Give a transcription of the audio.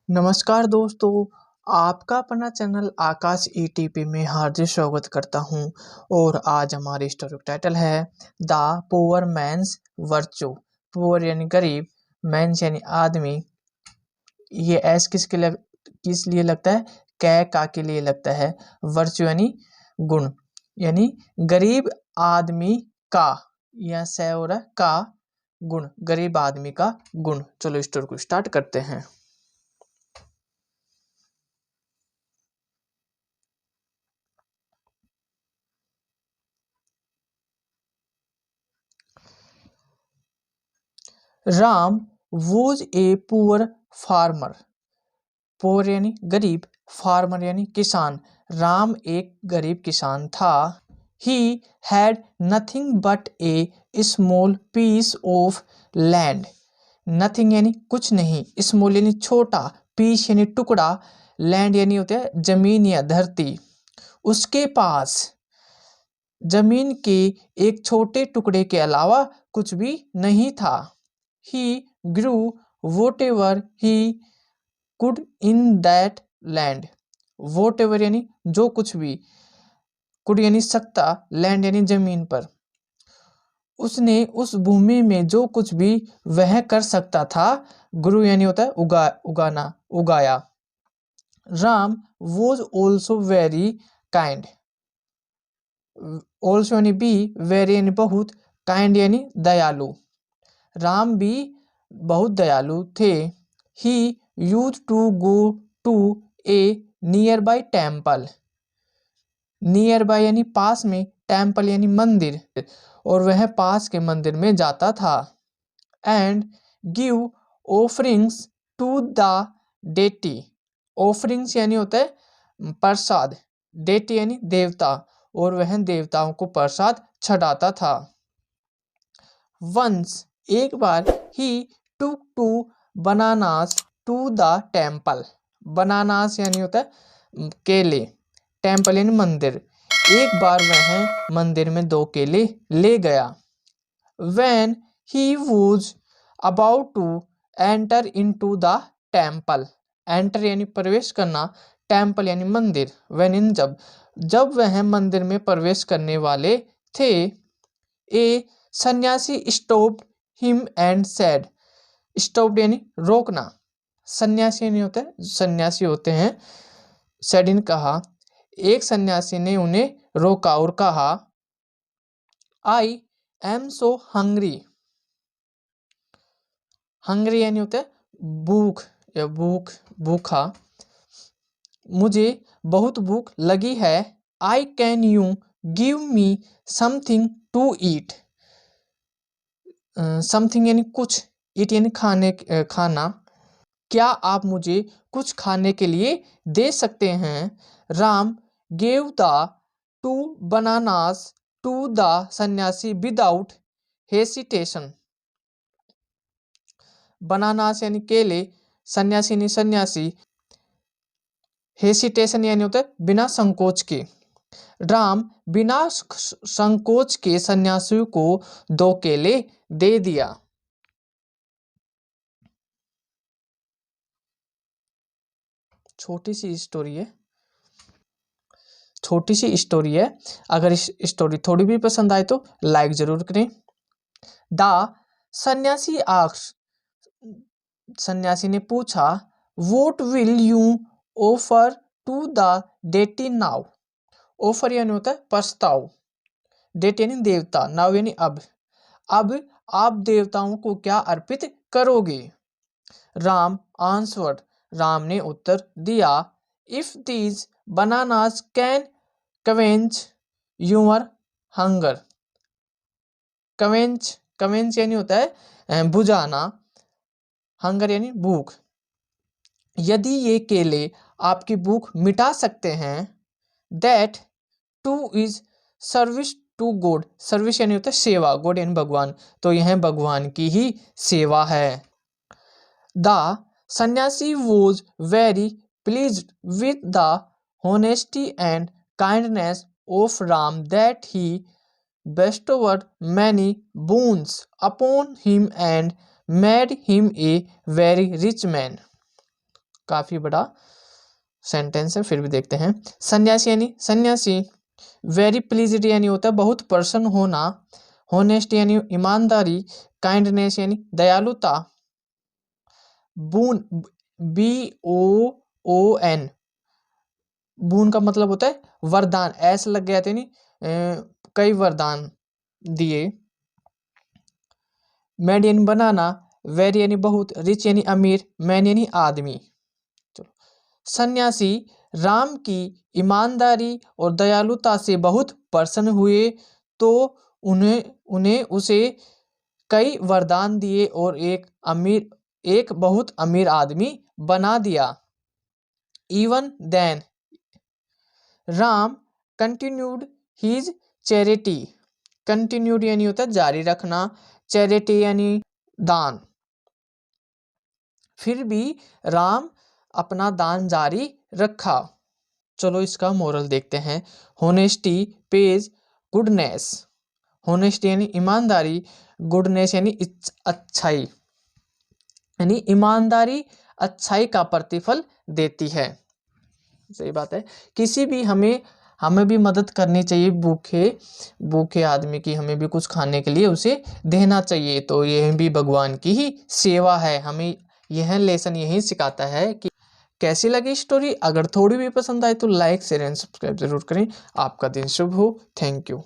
नमस्कार दोस्तों, आपका अपना चैनल आकाश ईटीपी में हार्दिक स्वागत करता हूं। और आज हमारी स्टोरी का टाइटल है the poor man's virtue. Poor यानी गरीब, मैन्स यानी आदमी। ये एस किस लिए लगता है? कै का के लिए लगता है। वर्च्यू यानी गुण, यानी गरीब आदमी का, या से हो रहा है का गुण, गरीब आदमी का गुण। चलो स्टोरी को स्टार्ट करते हैं। Ram was a poor farmer. Poor यानी गरीब, फार्मर यानी किसान। राम एक गरीब किसान था। He had nothing but a small piece of land. Nothing यानी कुछ नहीं, स्मॉल यानी छोटा, पीस यानी टुकड़ा, लैंड यानी होता है जमीन या धरती। उसके पास जमीन के एक छोटे टुकड़े के अलावा कुछ भी नहीं था। He grew whatever he could in that land. Whatever यानी जो कुछ भी, could यानी सकता, land यानी जमीन पर। उसने उस भूमि में जो कुछ भी वह कर सकता था। grew यानी होता है उगाना, उगाया। Ram was also very kind. Also यानी भी, very यानी बहुत, kind यानी दयालु। राम भी बहुत दयालु थे। He use to go to a nearby temple. Nearby यानी पास में, टेम्पल यानी मंदिर, और वह पास के मंदिर में जाता था। And give offerings to the deity. Offerings यानी होता है प्रसाद, डेटी यानी देवता, और वह देवताओं को प्रसाद चढ़ाता था। वंस एक बार he took two bananas to the temple. Bananas यानी होता है केले, टेम्पल यानी मंदिर। एक बार वह मंदिर में 2 केले ले गया। When he was about to enter into the temple, enter यानी प्रवेश करना, टेम्पल यानी मंदिर। When इन जब वह मंदिर में प्रवेश करने वाले थे, ए सन्यासी stopped him and said. Stopped यानी रोकना, सन्यासी नहीं होते, सन्यासी होते हैं। सेड इन कहा, एक सन्यासी ने उन्हें रोका और कहा, I am so hungry. Hungry यानी होता है भूख या भूखा। मुझे बहुत भूख लगी है। I can you give me something to eat. Something यानी कुछ, ईट यानी खाना। क्या आप मुझे कुछ खाने के लिए दे सकते हैं? Ram gave the 2 bananas to the sannyasi without hesitation. Bananas यानी केले, सन्यासी यानी सन्यासी, हेसिटेशन यानी होता है बिना संकोच के। राम बिना संकोच के सन्यासी को 2 केले दे दिया। छोटी सी स्टोरी है। अगर इस स्टोरी थोड़ी भी पसंद आए तो लाइक जरूर करें। द सन्यासी आस्क्ड, सन्यासी ने पूछा, what will you offer to the deity now. Offer यानी होता है प्रस्ताव, डेटी यानी देवता, नाउ यानी अब आप देवताओं को क्या अर्पित करोगे? राम आंसवर्ड, राम ने उत्तर दिया, if these bananas can quench your hunger. Quench यानी होता है बुझाना, हंगर यानी भूख। यदि ये केले आपकी भूख मिटा सकते हैं, that too is service to God. Service यानी होता है सेवा, गॉड यानी भगवान, तो यह भगवान की ही सेवा है। द सन्यासी was very pleased with the honesty and kindness of Ram, that he bestowed many boons upon him and made him a very rich man. काफी बड़ा सेंटेंस है, फिर भी देखते हैं। सन्यासी यानी सन्यासी, वेरी प्लीज्ड यानी होता है बहुत प्रसन्न होना, होनेस्ट यानी ईमानदारी, काइंडनेस यानी दयालुता, बून BOON, बून का मतलब होता है वरदान, ऐसा लग गया था नहीं, कई वरदान दिए। मैड यानी बनाना, वेरी यानी बहुत, रिच यानी अमीर, मैन यानी आदमी। चलो, सन्यासी राम की ईमानदारी और दयालुता से बहुत प्रसन्न हुए तो उन्हें उसे कई वरदान दिए और एक बहुत अमीर आदमी बना दिया। Even then Ram continued his charity, continued यानी होता है जारी रखना, चैरिटी यानी दान, फिर भी राम अपना दान जारी रखा। चलो इसका मोरल देखते हैं। होनेस्टी पेज गुडनेस, होनेस्टी यानी ईमानदारी, गुडनेस यानी अच्छाई, यानी ईमानदारी अच्छाई का प्रतिफल देती है। सही बात है। किसी भी हमें भी मदद करनी चाहिए, भूखे आदमी की हमें भी कुछ खाने के लिए उसे देना चाहिए, तो यह भी भगवान की ही सेवा है। हमें यह लेसन यही सिखाता है कि कैसी लगी स्टोरी। अगर थोड़ी भी पसंद आए तो लाइक शेयर एंड सब्सक्राइब जरूर करें। आपका दिन शुभ हो। Thank you.